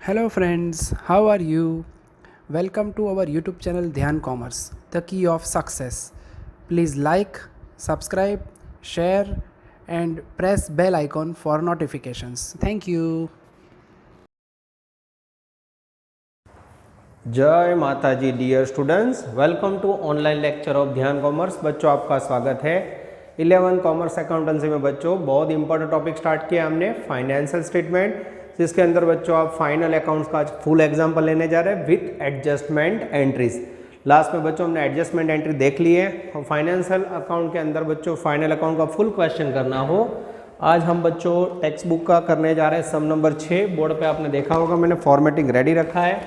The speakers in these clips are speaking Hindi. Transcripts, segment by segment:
Hello friends, how are you? Welcome to our YouTube channel Dhyan Commerce, the key of success. Please like, subscribe, share and press bell icon for notifications. Thank you. जय माता जी dear students, welcome to online lecture of Dhyan commerce. बच्चों आपका स्वागत है 11 कॉमर्स अकाउंटेंसी में। बच्चों बहुत इंपॉर्टेंट टॉपिक स्टार्ट किया हमने, फाइनेंशियल स्टेटमेंट, जिसके अंदर बच्चों आप फाइनल अकाउंट्स का फुल एग्जांपल लेने जा रहे हैं विथ एडजस्टमेंट एंट्रीज। लास्ट में बच्चों हमने एडजस्टमेंट एंट्री देख ली है और फाइनेंशियल अकाउंट के अंदर बच्चों फाइनल अकाउंट का फुल क्वेश्चन करना हो, आज हम बच्चों टेक्स्ट बुक का करने जा रहे हैं। सम नंबर 6 बोर्ड पे आपने देखा होगा, मैंने फॉर्मेटिंग रेडी रखा है,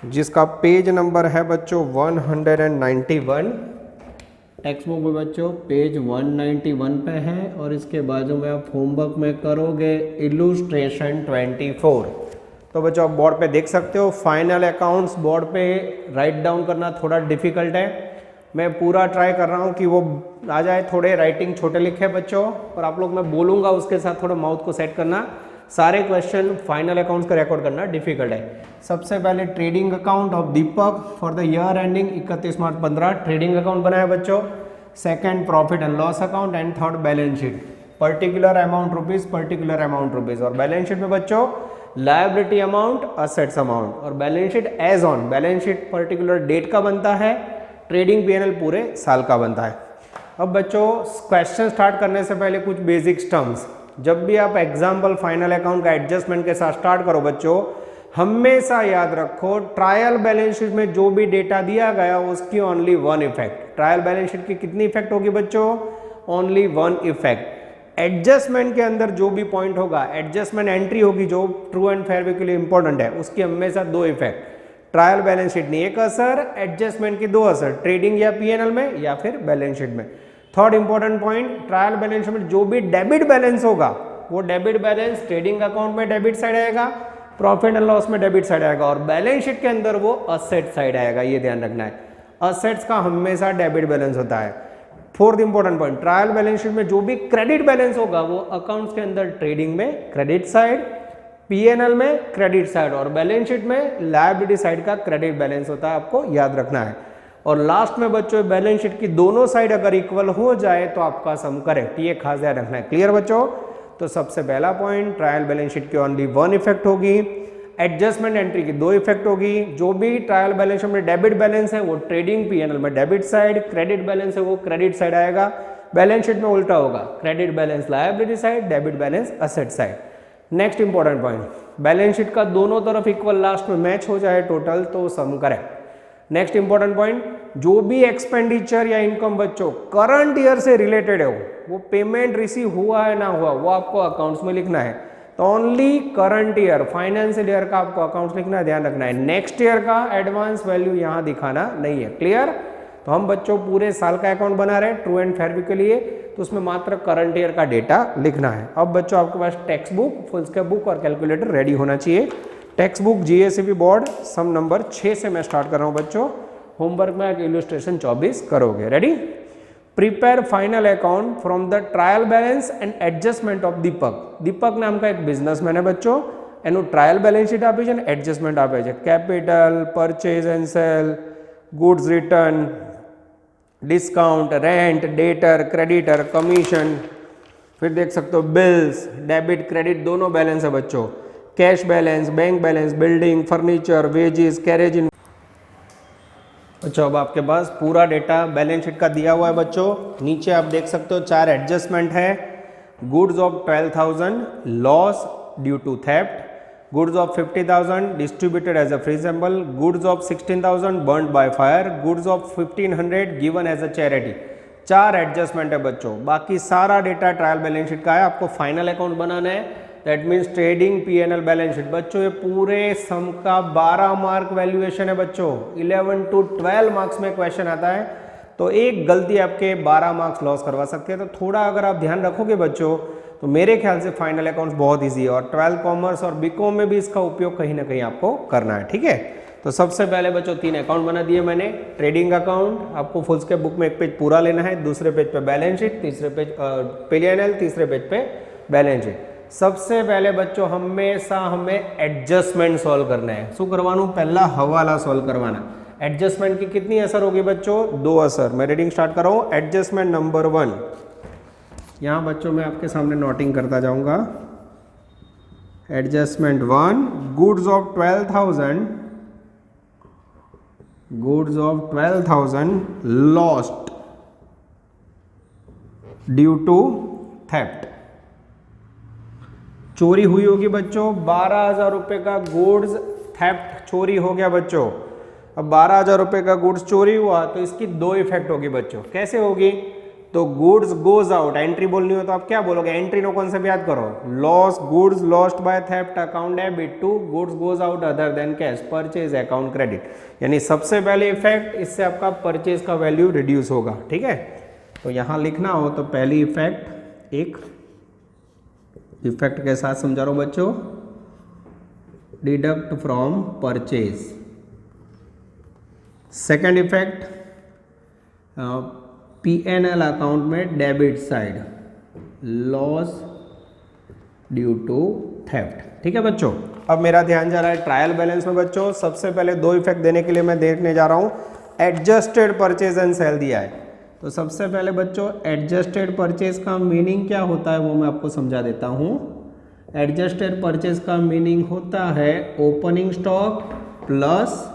जिसका पेज नंबर है बच्चों 191। टेक्स्ट बुक में बच्चों पेज 191 पे है और इसके बाजू में आप होमवर्क में करोगे इलुस्ट्रेशन 24। तो बच्चों आप बोर्ड पे देख सकते हो, फाइनल अकाउंट्स बोर्ड पे राइट डाउन करना थोड़ा डिफिकल्ट है। मैं पूरा ट्राई कर रहा हूँ कि वो आ जाए, थोड़े राइटिंग छोटे लिखे बच्चों, और आप लोग मैं बोलूँगा उसके साथ थोड़ा माउथ को सेट करना। सारे क्वेश्चन फाइनल अकाउंट्स का रिकॉर्ड करना डिफिकल्ट है। सबसे पहले trading account of Deepak for the year ending 31 March 15 trading account बनाया बच्चों। Second profit and loss account and third balance sheet, particular amount rupees, और बैलेंस शीट में बच्चों लायबिलिटी अमाउंट, असेट्स अमाउंट, और balance sheet as on, balance sheet particular date का बनता है, ट्रेडिंग पीएनएल पूरे साल का बनता है। अब बच्चों क्वेश्चन स्टार्ट करने से पहले कुछ बेसिक्स टर्म्स, जब भी आप एग्जाम्पल फाइनल अकाउंट का एडजस्टमेंट के साथ स्टार्ट करो बच्चों, हमेशा याद रखो ट्रायल बैलेंस शीट में जो भी डेटा दिया गया उसकी only one effect. Trial balance sheet की कितनी इफेक्ट होगी बच्चों? Only one effect. एडजस्टमेंट के अंदर जो भी पॉइंट होगा, एडजस्टमेंट एंट्री होगी जो ट्रू एंड फेयर के लिए इंपॉर्टेंट है, उसकी हमेशा दो इफेक्ट। ट्रायल बैलेंस शीट में एक असर, एडजस्टमेंट की दो असर, ट्रेडिंग या पीएनएल में या फिर बैलेंस शीट में। Third important point, trial balance sheet में जो भी डेबिट बैलेंस होगा वो डेबिट बैलेंस ट्रेडिंग अकाउंट में डेबिट साइड आएगा, प्रॉफिट एंड लॉस में डेबिट साइड आएगा, और बैलेंस शीट के अंदर वो असेट साइड आएगा। ये ध्यान रखना है, असेट्स का हमेशा डेबिट बैलेंस होता है। Fourth important point, trial balance sheet में जो भी क्रेडिट बैलेंस होगा वो अकाउंट्स के अंदर ट्रेडिंग में क्रेडिट साइड, पीएनएल में क्रेडिट साइड, और बैलेंस शीट में लायबिलिटी साइड का क्रेडिट बैलेंस होता है, आपको याद रखना है। और लास्ट में बच्चों बैलेंस शीट की दोनों साइड अगर इक्वल हो जाए तो आपका सम करेक्ट, ये खास ध्यान रखना है। क्लियर बच्चों? तो सबसे पहला पॉइंट, ट्रायल बैलेंस शीट की ओनली वन इफेक्ट होगी, एडजस्टमेंट एंट्री की दो इफेक्ट होगी। जो भी ट्रायल बैलेंस शीट में डेबिट बैलेंस है वो ट्रेडिंग पीएनएल में डेबिट साइड, क्रेडिट बैलेंस है वो क्रेडिट साइड आएगा। बैलेंस शीट में उल्टा होगा, credit balance liability side, debit balance asset side. Next important point, balance sheet का दोनों तरफ इक्वल लास्ट में मैच हो जाए टोटल तो some correct. Next important point, जो भी एक्सपेंडिचर या इनकम बच्चों करंट ईयर से रिलेटेड है वो पेमेंट रिसीव हुआ है ना हुआ वो आपको अकाउंट्स में लिखना है। तो only current year financial year का आपको अकाउंट्स लिखना है, ध्यान रखना है। नेक्स्ट ईयर का एडवांस वैल्यू यहां दिखाना नहीं है। क्लियर? तो हम बच्चों पूरे साल का अकाउंट बना रहे हैं ट्रू एंड फेयर के लिए, तो उसमें मात्र करंट ईयर का डेटा लिखना है। अब बच्चों आपके पास text book, foolscap book और कैलकुलेटर रेडी होना चाहिए। Text book GSCB board sum number 6 से मैं स्टार्ट कर रहा हूं बच्चों। होमवर्क में इलस्ट्रेशन 24 करोगे। Ready? Prepare final account from the trial balance and adjustment of Deepak. Deepak नाम का एक बिजनेसमैन है बच्चों, एनु ट्रायल बैलेंस शीट आप एडजस्टमेंट आप capital, purchase and sale, goods return, discount, rent, debtor, creditor, commission, फिर देख सकते हो बिल्स, डेबिट क्रेडिट दोनों बैलेंस है बच्चों, cash balance, bank balance, building, furniture, wages, carriage in. बच्चों अब आपके पास पूरा डेटा बैलेंस शीट का दिया हुआ है बच्चों। नीचे आप देख सकते हो 4 एडजस्टमेंट है। Goods of 12,000 loss due to theft, goods of 50,000 distributed as a free sample, goods of 16,000 burned by fire, goods of 1,500 given as a charity. 4 adjustment है बच्चों, बाकी सारा डेटा ट्रायल बैलेंस शीट का है। आपको फाइनल अकाउंट बनाना है, that means trading PNL balance sheet. बच्चों ये पूरे सम का 12 मार्क वैल्यूएशन है बच्चों। 11 to 12 मार्क्स में क्वेश्चन आता है, तो एक गलती आपके 12 मार्क्स लॉस करवा सकती है। तो थोड़ा अगर आप ध्यान रखोगे बच्चों तो मेरे ख्याल से फाइनल अकाउंट्स बहुत ईजी है, और 12 कॉमर्स और बीकॉम में भी इसका उपयोग कहीं ना कहीं आपको करना है। ठीक है? तो सबसे पहले बच्चों 3 अकाउंट बना दिए मैंने। ट्रेडिंग अकाउंट आपको फुल स्केप बुक में एक पेज पूरा लेना है, दूसरे पेज पे बैलेंस शीट, तीसरे पेज पीएनएल, तीसरे पेज पे बैलेंस शीट। सबसे पहले बच्चों हमेशा हमें एडजस्टमेंट सॉल्व करना है। શું કરવાનું? पहला हवाला सॉल्व करवाना। एडजस्टमेंट की कितनी असर होगी बच्चों? 2 असर। मैं रीडिंग स्टार्ट कर रहा हूँ। एडजस्टमेंट नंबर 1, यहाँ बच्चों मैं आपके सामने नोटिंग करता जाऊंगा। Adjustment 1, goods of 12,000 lost due to theft. चोरी हुई होगी बच्चों 12,000 रुपए का गुड्स, थेफ्ट चोरी हो गया बच्चों। अब 12,000 रुपए का गुड्स चोरी हुआ तो इसकी 2 इफेक्ट होगी बच्चों। कैसे होगी? तो गुड्स गोज आउट, एंट्री बोलनी हो तो आप क्या बोलोगे? एंट्री नो कॉन्सेप्ट याद करो। Loss, goods lost by theft account debit to goods goes out other than cash purchase account credit. यानी सबसे पहले इफेक्ट, इससे आपका परचेज का वैल्यू रिड्यूस होगा। ठीक है, तो यहां लिखना हो तो पहली इफेक्ट, एक इफेक्ट के साथ समझा रहा हूं बच्चों, deduct from purchase. Second effect, P&L account में debit side, loss due to theft. ठीक है बच्चों, अब मेरा ध्यान जा रहा है ट्रायल बैलेंस में बच्चों। सबसे पहले 2 इफेक्ट देने के लिए मैं देखने जा रहा हूं। एडजस्टेड परचेज एंड सेल दिया है, तो सबसे पहले बच्चों एडजस्टेड परचेज का मीनिंग क्या होता है वो मैं आपको समझा देता हूं। एडजस्टेड परचेज का मीनिंग होता है opening stock plus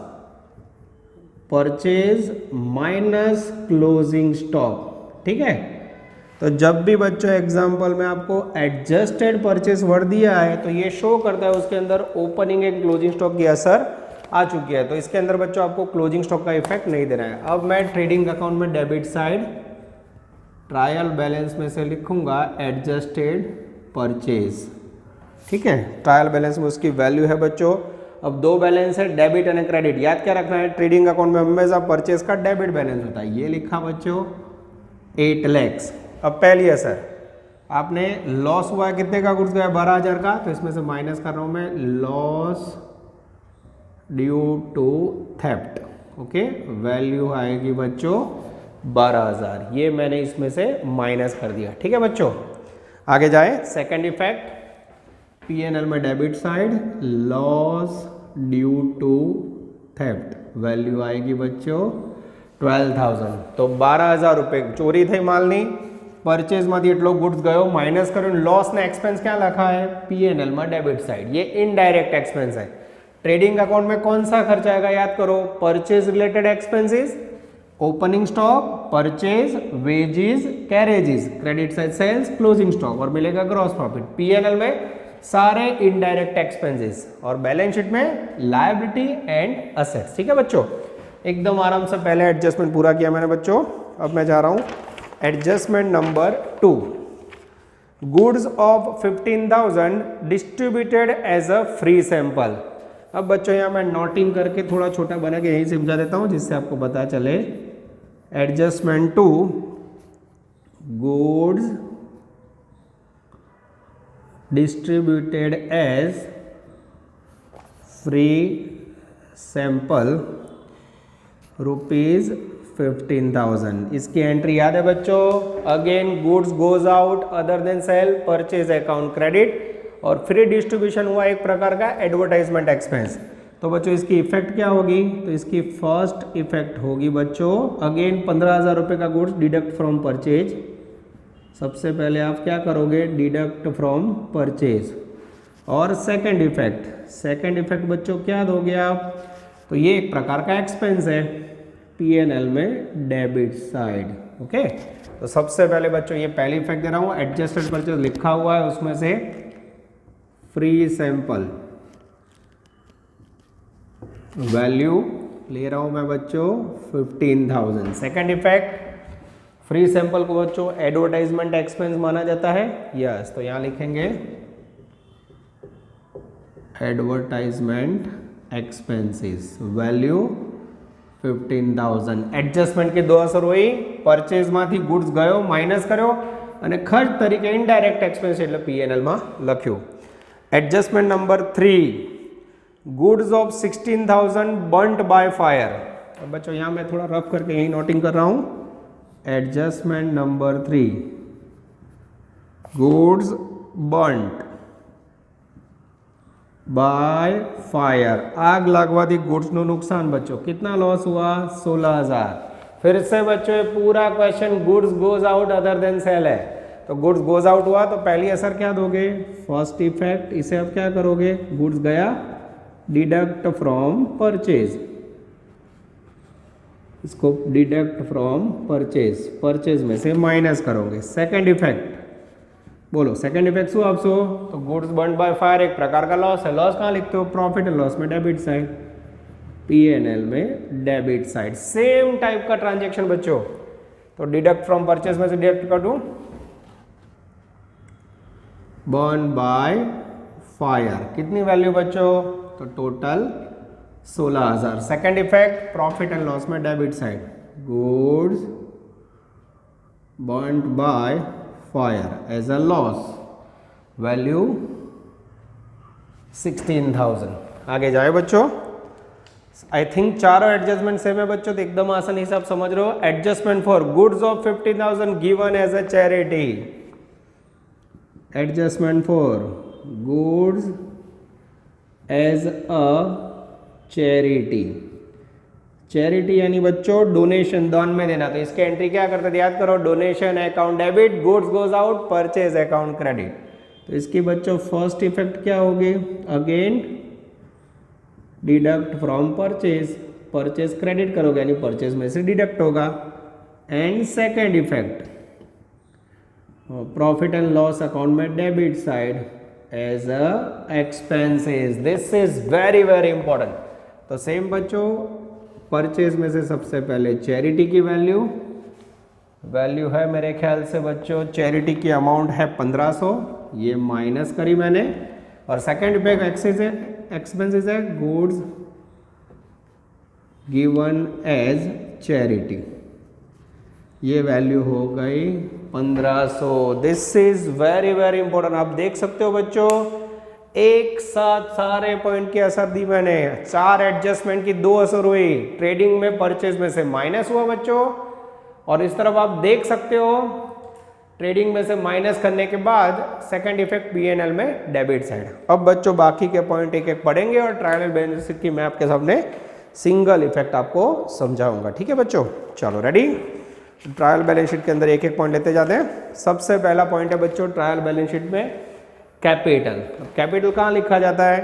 purchase minus closing stock. ठीक है, तो जब भी बच्चों एग्जांपल में आपको एडजस्टेड परचेज वर्ड दिया है तो ये शो करता है उसके अंदर ओपनिंग एंड क्लोजिंग स्टॉक की असर आ चुकी है। तो इसके अंदर बच्चों आपको क्लोजिंग स्टॉक का इफेक्ट नहीं देना है। अब मैं ट्रेडिंग अकाउंट में डेबिट साइड ट्रायल बैलेंस में से लिखूंगा एडजस्टेड परचेज। ठीक है, ट्रायल बैलेंस में उसकी वैल्यू है बच्चों। अब 2 बैलेंस है, डेबिट एंड क्रेडिट। याद क्या रखना है? ट्रेडिंग अकाउंट में हमेशा परचेज का डेबिट बैलेंस होता है। ये लिखा बच्चों 8 lakhs। अब पहली असर, आपने लॉस हुआ है, कितने का गुड्स गया? 12,000 का, तो इसमें से माइनस कर रहा हूं मैं, loss due to theft. Okay, value आएगी बच्चों 12,000। ये मैंने इसमें से माइनस कर दिया। ठीक है बच्चों, आगे जाए। सेकेंड इफेक्ट, P&L में debit side, loss due to theft, value आएगी बच्चों 12,000। तो 12,000 रुपये चोरी थे मालनी, परचेज में एटलो गुड्स गयो, माइनस करो, लॉस ने एक्सपेंस क्या लखा है? P&L में डेबिट साइड। ये इनडायरेक्ट एक्सपेंस है। ट्रेडिंग अकाउंट में कौन सा खर्चा आएगा? याद करो, purchase related expenses, opening stock, purchase, wages, carriages, credit side sales, closing stock, और मिलेगा ग्रॉस प्रॉफिट। P&L में सारे इनडायरेक्ट एक्सपेंसेस, और बैलेंस शीट में लायबिलिटी एंड असेट्स। ठीक है बच्चों, एकदम आराम से पहले एडजस्टमेंट पूरा किया मैंने बच्चों। अब मैं जा रहा हूं adjustment number 2, goods of 15,000 distributed as a free sample. अब बच्चों यहाँ मैं नोटिंग करके थोड़ा छोटा बना के यहीं समझा देता हूं जिससे आपको पता चले। Adjustment 2, goods distributed as free sample rupees 15,000। इसकी एंट्री याद है बच्चों? Again goods goes out other than sale, purchase account credit, और फ्री डिस्ट्रीब्यूशन हुआ एक प्रकार का एडवर्टाइजमेंट एक्सपेंस। तो बच्चों इसकी इफेक्ट क्या होगी? तो इसकी फर्स्ट इफेक्ट होगी बच्चों, अगेन 15,000 रुपये का गुड्स डिडक्ट फ्रॉम परचेज। सबसे पहले आप क्या करोगे? Deduct from purchase. और सेकंड इफेक्ट बच्चों क्या दोगे आप? तो ये एक प्रकार का एक्सपेंस है, P&L में डेबिट साइड। ओके, तो सबसे पहले बच्चों ये पहली इफेक्ट दे रहा हूं, एडजस्टेड परचेज लिखा हुआ है, उसमें से फ्री सैंपल वैल्यू ले रहा हूं मैं बच्चों 15,000। सेकंड इफेक्ट, फ्री सैंपल को बच्चों एडवर्टाइजमेंट एक्सपेंस माना जाता है। यस, तो यहां लिखेंगे एडवर्टाइजमेंट एक्सपेंसेस, वैल्यू 15,000। एडजस्टमेंट के 2 असर हुई, परचेज मांथी गुड्स गयो, माइनस कर्यो, અને ખર્ચ તરીકે ઇનડાયરેક્ટ એક્સપેન્સ એટલે P&L માં લખ્યું। Adjustment number 3, goods of 16,000 burnt by fire. अब बच्चों यहाँ मैं थोड़ा रफ करके यही नोटिंग कर रहा हूँ। Adjustment number 3, goods burnt by fire, आग लगवाથી गुड्सનું नुकसान बच्चों कितना लॉस हुआ 16,000। फिर से बच्चों ये पूरा question goods goes out other than sale है, तो गुड्स गोज आउट हुआ तो पहली असर क्या दोगे, फर्स्ट इफेक्ट, इसे अब क्या करोगे, गुड्स गया डिडक्ट फ्रॉम परचेज, इसको डिडक्ट फ्रॉम परचेज, परचेज में से माइनस करोगे। सेकंड इफेक्ट बोलो, सेकंड इफेक्ट શું આપશો, तो गुड्स बर्न बाय फायर एक प्रकार का लॉस है, लॉस कहाँ लिखते हो, प्रॉफिट एंड लॉस में डेबिट साइड, P&L में डेबिट साइड, सेम टाइप का ट्रांजैक्शन बच्चों, तो डिडक्ट फ्रॉम परचेज में से डिडक्ट कर दूं, बर्न बाय फायर, कितनी वैल्यू बच्चों, तो total 16,000। Second effect profit and loss में debit side, goods burn by fire as a loss, value 16,000। आगे जाए बच्चों, आई थिंक चारों एडजस्टमेंट सेम है बच्चों, तो एकदम आसानी से आप समझ रहे हो। Adjustment for goods of 50,000 given as a charity, adjustment for goods as a charity, charity यानी बच्चों डोनेशन, दान में देना, तो इसके एंट्री क्या करते थे, याद करो, donation account debit, goods goes out, purchase account credit. तो इसकी बच्चों फर्स्ट इफेक्ट क्या होगी, again deduct from purchase, purchase credit करोगे यानी परचेज में से डिडक्ट होगा। And second effect profit and loss account में debit side as a expenses, this is very very important. तो सेम बच्चों, परचेज में से सबसे पहले चैरिटी की वैल्यू, वैल्यू है मेरे ख्याल से बच्चों, चैरिटी की अमाउंट है 1500, ये माइनस करी मैंने, और सेकंड पे एक्सपेंसेस है गुड्स गिवन एज चैरिटी, ये वैल्यू हो गई 1500। This is very very important. आप देख सकते हो बच्चों, एक साथ सारे पॉइंट की असर दी मैंने, चार एडजस्टमेंट की दो असर हुई, ट्रेडिंग में परचेज में से माइनस हुआ बच्चों, और इस तरफ आप देख सकते हो ट्रेडिंग में से माइनस करने के बाद सेकंड इफेक्ट P&L में डेबिट साइड। अब बच्चों बाकी के पॉइंट एक एक पढ़ेंगे और ट्रायल बैलेंस शीट की मैं आपके सामने सिंगल इफेक्ट आपको समझाऊंगा, ठीक है बच्चों। चलो रेडी, ट्रायल बैलेंस शीट के अंदर एक एक पॉइंट लेते जाते हैं। सबसे पहला पॉइंट है बच्चों ट्रायल बैलेंस शीट में कैपिटल। कैपिटल कहाँ लिखा जाता है,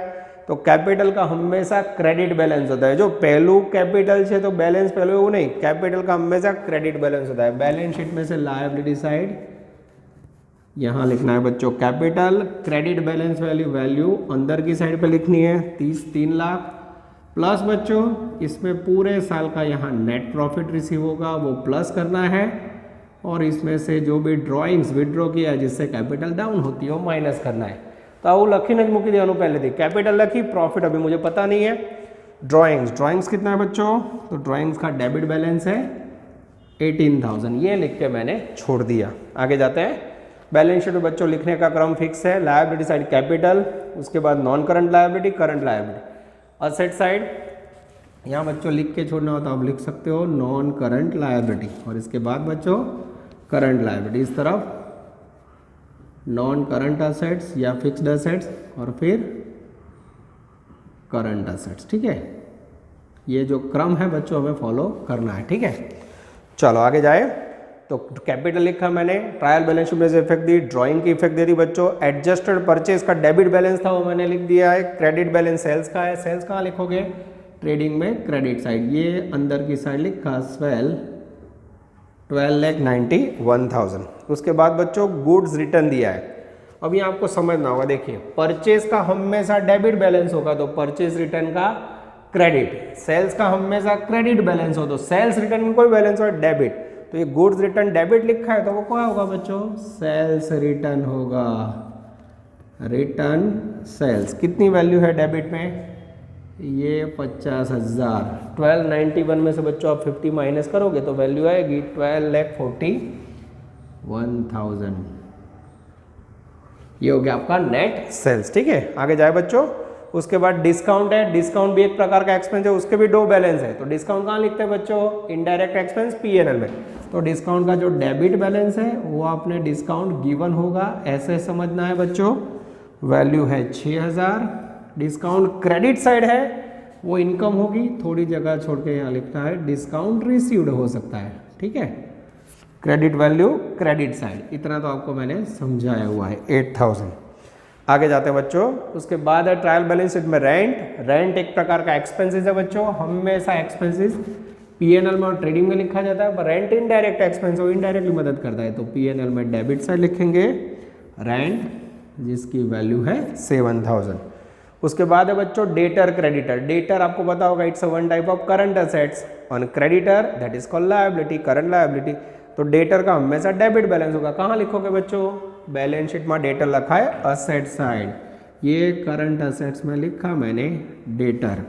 तो कैपिटल का हमेशा क्रेडिट बैलेंस होता है, जो पहलू कैपिटल से तो बैलेंस पहलू वो नहीं, कैपिटल का हमेशा क्रेडिट बैलेंस होता है। बैलेंस शीट में से लायबिलिटी साइड यहाँ लिखना है बच्चों कैपिटल, क्रेडिट बैलेंस वैल्यू अंदर की साइड पे लिखनी है 3 लाख, प्लस बच्चों इसमें पूरे साल का यहाँ नेट प्रॉफिट रिसीव होगा वो प्लस करना है, और इसमें से जो भी ड्रॉइंग्स विड्रॉ किया जिससे कैपिटल डाउन होती है वो माइनस करना है। तो वो लखी नहीं मुकी दिया पहले थी, कैपिटल लखी, प्रॉफिट अभी मुझे पता नहीं है। ड्रॉइंग्स कितना है बच्चों, तो ड्रॉइंग्स का डेबिट बैलेंस है 18,000, ये लिख के मैंने छोड़ दिया। आगे जाते हैं। बैलेंस शीट में बच्चों लिखने का क्रम फिक्स है, लायबिलिटी साइड कैपिटल, उसके बाद non current liability, current liability, asset side यहाँ बच्चों लिख के छोड़ना होता आप लिख सकते हो नॉन करंट लायबिलिटी, और इसके बाद बच्चों करंट लायबिलिटी, इस तरफ नॉन करंट असेट्स या फिक्स्ड असेट्स और फिर करंट असेट्स, ठीक है। ये जो क्रम है बच्चों हमें फॉलो करना है, ठीक है। चलो आगे जाए। तो कैपिटल लिखा मैंने, ट्रायल बैलेंस शीट में से इफेक्ट दी, ड्राइंग की इफेक्ट दे दी बच्चों, एडजस्टेड परचेज का डेबिट बैलेंस था वो मैंने लिख दिया है, क्रेडिट बैलेंस सेल्स का है, सेल्स कहाँ लिखोगे, ट्रेडिंग में क्रेडिट साइड, ये अंदर की साइड लिखा 12,91,000। उसके बाद बच्चों गुड्स रिटर्न दिया है। अभी आपको समझना होगा, देखिए परचेज का हमेशा डेबिट बैलेंस होगा तो परचेज रिटर्न का क्रेडिट, सेल्स का हमेशा क्रेडिट बैलेंस हो तो सेल्स रिटर्न में कोई बैलेंस हो डेबिट, तो ये गुड्स रिटर्न डेबिट लिखा है तो वो क्या होगा बच्चों, सेल्स रिटर्न होगा, रिटर्न सेल्स। कितनी वैल्यू है डेबिट में, ये 50,000, 1291 में से बच्चों आप 50 माइनस करोगे तो वैल्यू आएगी 12,41,000, ये हो गया आपका नेट सेल्स, ठीक है। आगे जाए बच्चों। उसके बाद डिस्काउंट है, डिस्काउंट भी एक प्रकार का एक्सपेंस है, उसके भी दो बैलेंस है, तो डिस्काउंट कहाँ लिखते हैं बच्चों, इनडायरेक्ट एक्सपेंस P&L में, तो डिस्काउंट का जो डेबिट बैलेंस है वो आपने डिस्काउंट गिवन होगा ऐसे समझना है बच्चों, वैल्यू है 6,000, डिस्काउंट क्रेडिट साइड है वो इनकम होगी, थोड़ी जगह छोड़ के यहाँ लिखना है डिस्काउंट रिसीव्ड हो सकता है, ठीक है। क्रेडिट वैल्यू क्रेडिट साइड, इतना तो आपको मैंने समझाया हुआ है 8000। आगे जाते हैं बच्चों, उसके बाद है ट्रायल बैलेंस शीट में रेंट एक प्रकार का एक्सपेंसेस है बच्चों। हमेशा एक्सपेंसेस पीएनएल में और ट्रेडिंग में लिखा जाता है, पर रेंट इनडायरेक्ट एक्सपेंस वो इनडायरेक्टली मदद करता है, तो पीएनएल में डेबिट साइड लिखेंगे रेंट जिसकी वैल्यू है 7000। उसके बाद है बच्चों डेटर क्रेडिटर। डेटर आपको पता होगा it's one type of current assets, on creditor that is called liability, current liability. तो डेटर का हमेशा डेबिट बैलेंस होगा। कहाँ लिखोगे बच्चों, बैलेंस शीट में डेटर लिखा है असेट साइड, ये करंट असेट्स में लिखा मैंने डेटर,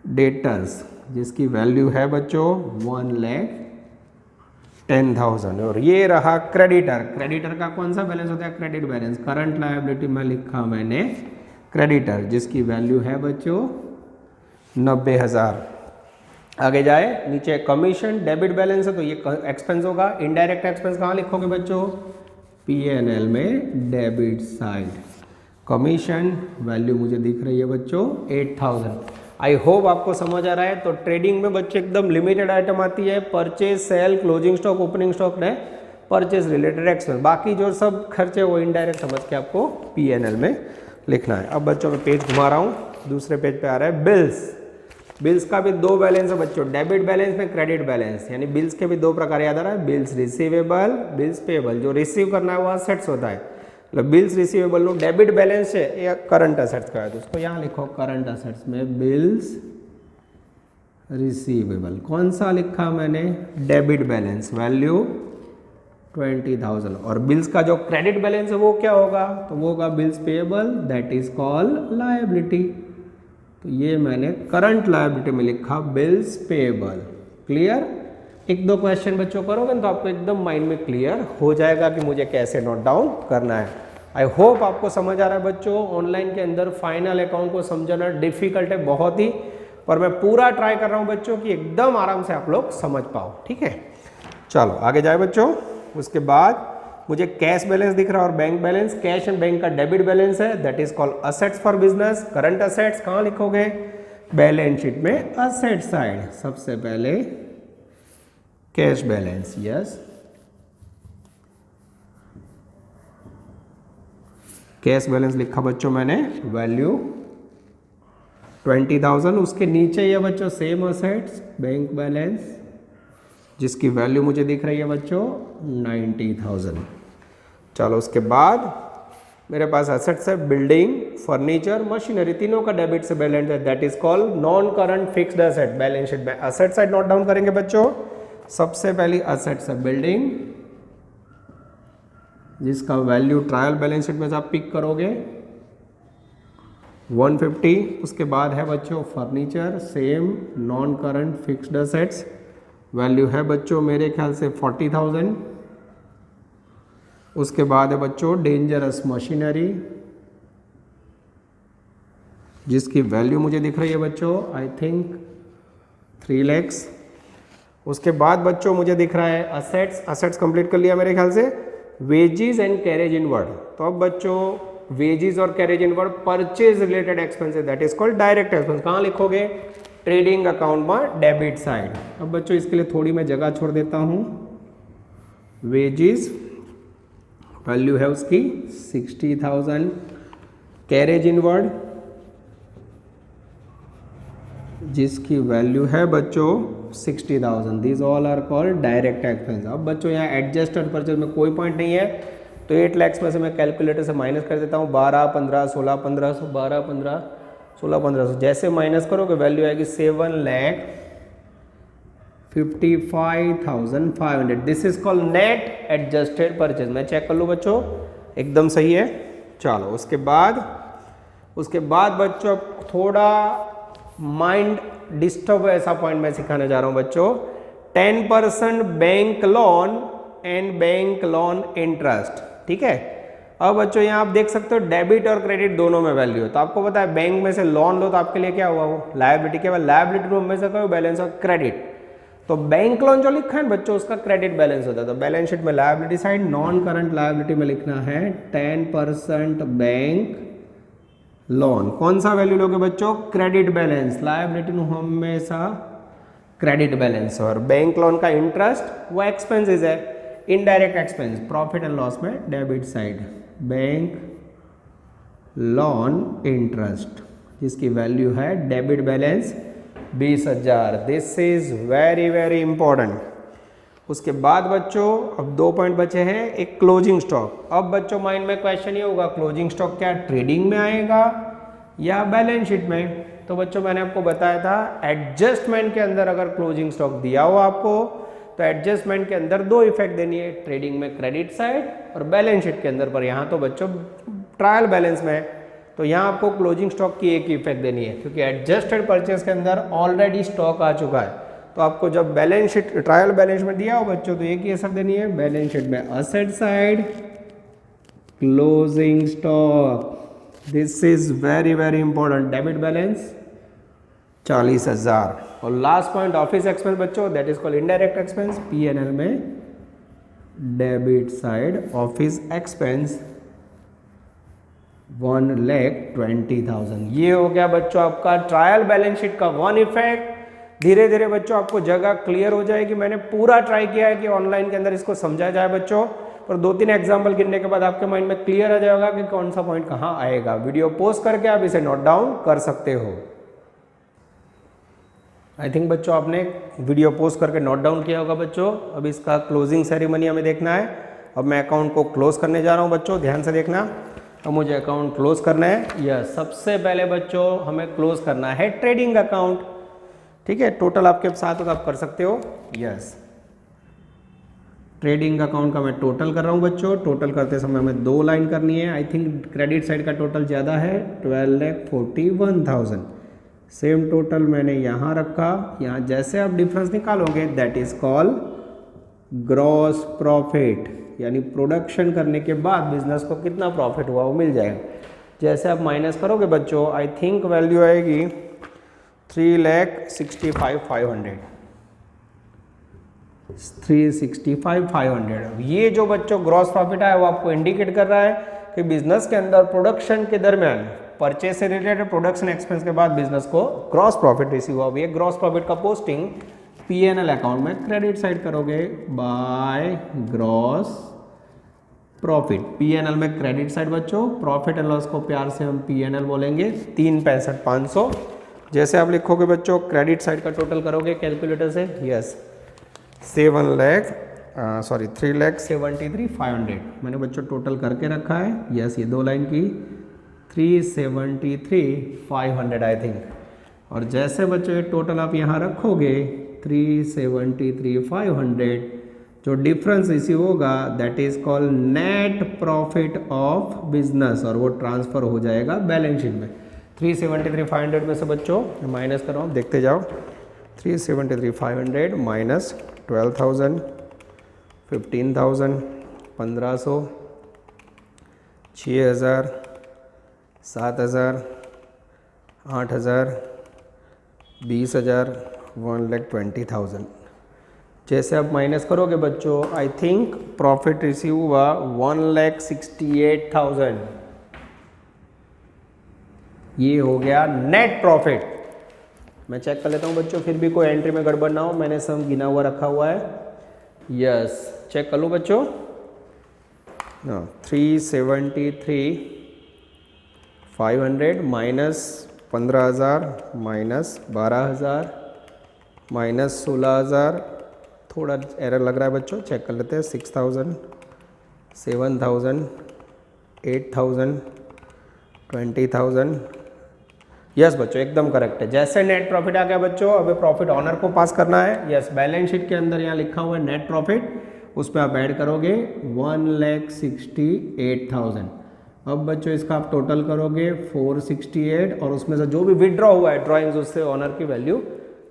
डेटर्स जिसकी वैल्यू है बच्चों 1,10,000। और ये रहा क्रेडिटर, क्रेडिटर का कौन सा बैलेंस होता है, क्रेडिट बैलेंस। करंट लायबिलिटी में लिखा मैंने क्रेडिटर जिसकी वैल्यू है बच्चों 90,000। आगे जाए नीचे कमीशन डेबिट बैलेंस है तो ये एक्सपेंस होगा। इनडायरेक्ट एक्सपेंस कहाँ लिखोगे बच्चों, पीएनएल में डेबिट साइड। कमीशन वैल्यू मुझे दिख रही है बच्चों 8000। आई होप आपको समझ आ रहा है। तो ट्रेडिंग में बच्चे एकदम लिमिटेड आइटम आती है, purchase, sale, closing stock, opening stock ने परचेज रिलेटेड एक्सपेंस, बाकी जो सब खर्चे वो इनडायरेक्ट समझ के आपको पीएनएल में लिखना है। अब बच्चों मैं पेज घुमा रहा हूँ, दूसरे पेज पे आ रहा है बिल्स। बिल्स का भी दो बैलेंस है बच्चों, डेबिट बैलेंस में क्रेडिट बैलेंस, यानी बिल्स के भी दो प्रकार याद आ रहा है, बिल्स रिसीवेबल, बिल्स पेएबल। जो रिसीव करना है वो असेट्स होता है, मतलब बिल्स रिसीवेबल नो डेबिट बैलेंस है या करंट असेट्स का है, तो उसको यहाँ लिखो करंट असेट्स में बिल्स रिसीवेबल। कौन सा लिखा मैंने, डेबिट बैलेंस, वैल्यू 20,000। और बिल्स का जो क्रेडिट बैलेंस है वो क्या होगा, तो वो होगा bills payable that is called liability. तो ये मैंने करंट लायबिलिटी में लिखा बिल्स पेएबल। क्लियर, एक दो क्वेश्चन बच्चों करोगे तो आपको एकदम माइंड में क्लियर हो जाएगा कि मुझे कैसे नोट डाउन करना है। आई होप आपको समझ आ रहा है बच्चों। ऑनलाइन के अंदर फाइनल अकाउंट को समझना डिफिकल्ट है बहुत ही, पर मैं पूरा ट्राई कर रहा हूँ बच्चों कि एकदम आराम से आप लोग समझ पाओ, ठीक है। चलो आगे जाए बच्चों। उसके बाद मुझे कैश बैलेंस दिख रहा है और bank balance. Cash and bank का डेबिट बैलेंस है that is called assets for business. Current assets कहाँ लिखोगे, बैलेंस शीट में असेट साइड, सबसे पहले cash balance, yes cash balance लिखा बच्चों मैंने, वैल्यू 20,000। उसके नीचे ये बच्चों सेम असेट्स बैंक बैलेंस जिसकी वैल्यू मुझे दिख रही है बच्चों 90,000। चलो उसके बाद मेरे पास असेट्स है बिल्डिंग, फर्नीचर, मशीनरी, तीनों का डेबिट से बैलेंस है that is called non current fixed asset. Balance sheet में असेट साइड नोट डाउन करेंगे बच्चों। सबसे पहली असेट्स है बिल्डिंग जिसका वैल्यू ट्रायल बैलेंस शीट में आप पिक करोगे 150। उसके बाद है बच्चों furniture, same non current fixed assets, value है बच्चों मेरे ख्याल से 40,000। उसके बाद है बच्चों डेंजरस मशीनरी जिसकी वैल्यू मुझे दिख रही है बच्चों आई थिंक 3 lakhs। उसके बाद बच्चों मुझे दिख रहा है असेट्स कंप्लीट कर लिया मेरे ख्याल से। वेजीज एंड कैरेज इनवर्ड, तो अब बच्चों वेजीज और carriage inward purchase related expenses that is called direct expense. कहाँ लिखोगे, ट्रेडिंग अकाउंट में डेबिट साइड। अब बच्चों इसके लिए थोड़ी मैं जगह छोड़ देता हूँ। वेजीज वैल्यू है उसकी 60,000। कैरेज इनवर्ड जिसकी वैल्यू है बच्चों 60,000। These all are called direct expense. अब बच्चों यहाँ एडजस्टेड परचेज में कोई पॉइंट नहीं है, तो 8 lakhs में से मैं कैलकुलेटर से माइनस कर देता हूँ 12, 15, 16, 1500, 12, 15, 16, 1500। जैसे माइनस करोगे वैल्यू आएगी 7,55,500। This is called net adjusted purchase. मैं चेक कर लूँ बच्चों, एकदम सही है। चलो उसके बाद बच्चों थोड़ा माइंड डिस्टर्ब ऐसा पॉइंट मैं सिखाने जा रहा हूँ बच्चों। 10% bank loan and bank loan interest, ठीक है। अब बच्चों यहाँ आप देख सकते हो डेबिट और क्रेडिट दोनों में वैल्यू है। तो आपको पता है बैंक में से लोन लो तो आपके लिए क्या हुआ, वो लायबिलिटी। केवल लायबिलिटी रूम में से कहो बैलेंस और क्रेडिट। तो बैंक लोन जो लिखा है बच्चों उसका क्रेडिट बैलेंस होता है। तो बैलेंस शीट में liability side non current liability में लिखना है 10% बैंक लोन कौन सा वैल्यू लोगे बच्चों? Credit balance. लायबिलिटी નું हमेशा क्रेडिट बैलेंस और बैंक लोन का इंटरेस्ट वो एक्सपेंसेस है, indirect expense. Profit and loss में debit side bank loan interest जिसकी वैल्यू है debit balance 20,000। This is very very important. उसके बाद बच्चों अब 2 पॉइंट बचे हैं, एक क्लोजिंग स्टॉक। अब बच्चों माइंड में क्वेश्चन ये होगा क्लोजिंग स्टॉक क्या ट्रेडिंग में आएगा या बैलेंस शीट में? तो बच्चों मैंने आपको बताया था एडजस्टमेंट के अंदर अगर क्लोजिंग स्टॉक दिया हो आपको तो एडजस्टमेंट के अंदर 2 इफेक्ट देनी है, ट्रेडिंग में क्रेडिट साइड और बैलेंस शीट के अंदर। पर यहाँ तो बच्चों ट्रायल बैलेंस में, तो यहाँ आपको क्लोजिंग स्टॉक की एक ही इफेक्ट देनी है क्योंकि एडजस्टेड परचेस के अंदर ऑलरेडी स्टॉक आ चुका है। तो आपको जब बैलेंस शीट ट्रायल बैलेंस में दिया हो बच्चों तो एक ही असर देनी है, बैलेंस शीट में asset side closing stock. This is very very important. Debit balance 40,000। और लास्ट पॉइंट ऑफिस एक्सपेंस बच्चों that is called indirect expense. P&L में डेबिट साइड ऑफिस एक्सपेंस 1,20,000। ये हो गया बच्चों आपका ट्रायल बैलेंस शीट का वन इफेक्ट। धीरे धीरे बच्चों आपको जगह क्लियर हो जाएगी। मैंने पूरा ट्राई किया है कि ऑनलाइन के अंदर इसको समझा जाए बच्चों, पर 2-3 एग्जाम्पल गिनने के बाद आपके माइंड में क्लियर आ जाएगा कि कौन सा पॉइंट कहाँ आएगा। वीडियो पॉज करके आप इसे नोट डाउन कर सकते हो। आई थिंक बच्चों आपने वीडियो पॉज करके नोट डाउन किया होगा बच्चों। अब इसका क्लोजिंग सेरेमनी हमें देखना है। अब मैं अकाउंट को क्लोज करने जा रहा हूँ बच्चों, ध्यान से देखना। अब मुझे अकाउंट क्लोज करना है। यस, सबसे पहले बच्चों हमें क्लोज करना है ट्रेडिंग अकाउंट। ठीक है, टोटल आपके साथ होगा, आप कर सकते हो। यस, ट्रेडिंग अकाउंट का मैं टोटल कर रहा हूँ बच्चों। टोटल करते समय हमें 2 लाइन करनी है। आई थिंक क्रेडिट साइड का टोटल ज़्यादा है 12,41,000। सेम टोटल मैंने यहाँ रखा। यहाँ जैसे आप डिफरेंस निकालोगे that is called gross profit, यानी प्रोडक्शन करने के बाद बिजनेस को कितना प्रॉफिट हुआ वो मिल जाएगा। जैसे आप माइनस करोगे बच्चों आई थिंक वैल्यू आएगी 3,65,500। 365,500। ये जो बच्चों ग्रॉस प्रॉफिट आया वो आपको इंडिकेट कर रहा है कि बिजनेस के अंदर प्रोडक्शन के दरमियान परचेज से रिलेटेड प्रोडक्शन एक्सपेंस के बाद बिजनेस को ग्रॉस प्रॉफिट रिसीव हुआ। ये ग्रॉस प्रॉफिट का पोस्टिंग P&L अकाउंट में क्रेडिट साइड करोगे बाय ग्रॉस प्रॉफिट। P&L में क्रेडिट साइड बच्चों, प्रॉफिट एंड लॉस को प्यार से हम P&L बोलेंगे। 3,65,500। जैसे आप लिखोगे बच्चों क्रेडिट साइड का टोटल करोगे कैलकुलेटर से। यस, 3,73,500 मैंने बच्चों टोटल करके रखा है। यस, ये 2 लाइन की 373,500 आई थिंक। और जैसे बच्चों ये टोटल आप यहाँ रखोगे 373,500, जो डिफरेंस रिसीव होगा that is called net profit of business और वो ट्रांसफर हो जाएगा बैलेंस शीट में। 373,500 में से बच्चों माइनस कर रहा हूँ, देखते जाओ। 373,500 माइनस 12,000, 15,000, 1,500, 6,000, 7,000, 8,000, 20,000, 1,20,000। जैसे आप माइनस करोगे बच्चों आई थिंक प्रॉफिट रिसीव हुआ 1,68,000। ये हो गया नेट प्रॉफिट। मैं चेक कर लेता हूँ बच्चों, फिर भी कोई एंट्री में गड़बड़ ना हो। मैंने सब गिना हुआ रखा हुआ है। यस, चेक कर लो बच्चों। 373,500 माइनस 15,000 माइनस 12,000 माइनस 16,000। थोड़ा एरर लग रहा है बच्चों, चेक कर लेते हैं। 6,000, 7,000, 8,000, 20,000। यस बच्चों, एकदम करेक्ट है। जैसे नेट प्रॉफिट आ गया बच्चों, अब प्रॉफिट ऑनर को पास करना है। यस, बैलेंस शीट के अंदर यहाँ लिखा हुआ है नेट प्रॉफिट, उस पर आप ऐड करोगे 1,68,000। अब बच्चों इसका आप टोटल करोगे 468 और उसमें से जो भी विड्रॉ हुआ है ड्रॉइंग्स, उससे ऑनर की वैल्यू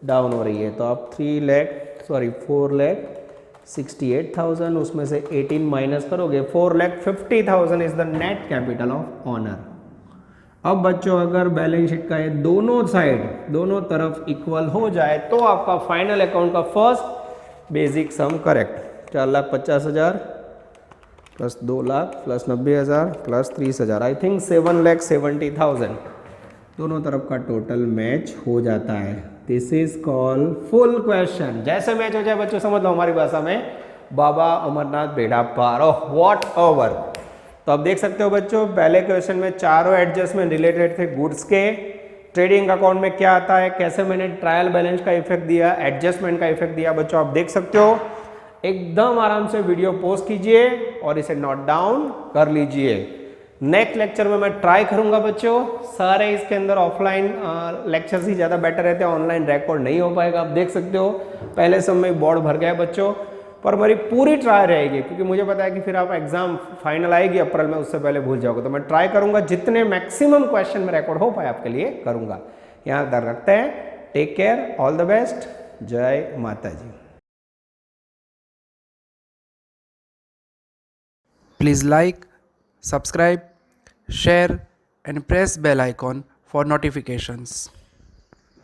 डाउन हो रही है। तो आप 4,68,000 उसमें से 18 माइनस करोगे 4,50,000 is the net capital of owner. अब बच्चों अगर बैलेंस शीट का ये दोनों साइड दोनों तरफ इक्वल हो जाए तो आपका फाइनल अकाउंट का first basic some correct. 4,50,000 plus 2 lakh plus 90,000 plus 30,000, I think 7,70,000 दोनों तरफ का टोटल मैच हो जाता है। This is call full question. जैसे मैच हो जाए बच्चों समझ लो हमारी भाषा में बाबा अमरनाथ बेड़ा पार, व्हाट ओवर। तो अब देख सकते हो बच्चों पहले क्वेश्चन में चारों एडजस्टमेंट रिलेटेड थे गुड्स के। ट्रेडिंग अकाउंट में क्या आता है, कैसे मैंने ट्रायल बैलेंस का इफेक्ट दिया, एडजस्टमेंट का इफेक्ट दिया, बच्चों आप देख सकते हो। एकदम आराम से वीडियो पॉज कीजिए और इसे नोट डाउन कर लीजिए। नेक्स्ट लेक्चर में मैं ट्राई करूंगा बच्चों, सारे इसके अंदर ऑफलाइन लेक्चर्स ही ज़्यादा बेटर रहते हैं, ऑनलाइन रिकॉर्ड नहीं हो पाएगा। आप देख सकते हो पहले समय बोर्ड भर गया बच्चों, पर मेरी पूरी ट्राई रहेगी क्योंकि मुझे पता है कि फिर आप एग्जाम फाइनल आएगी अप्रैल में, उससे पहले भूल जाओगे। तो मैं ट्राई करूंगा जितने मैक्सिमम क्वेश्चन में रिकॉर्ड हो पाए आपके लिए करूंगा। यहाँ तक रखते हैं, take care, all the best, जय माता जी। Please like, subscribe, share and press bell icon for notifications.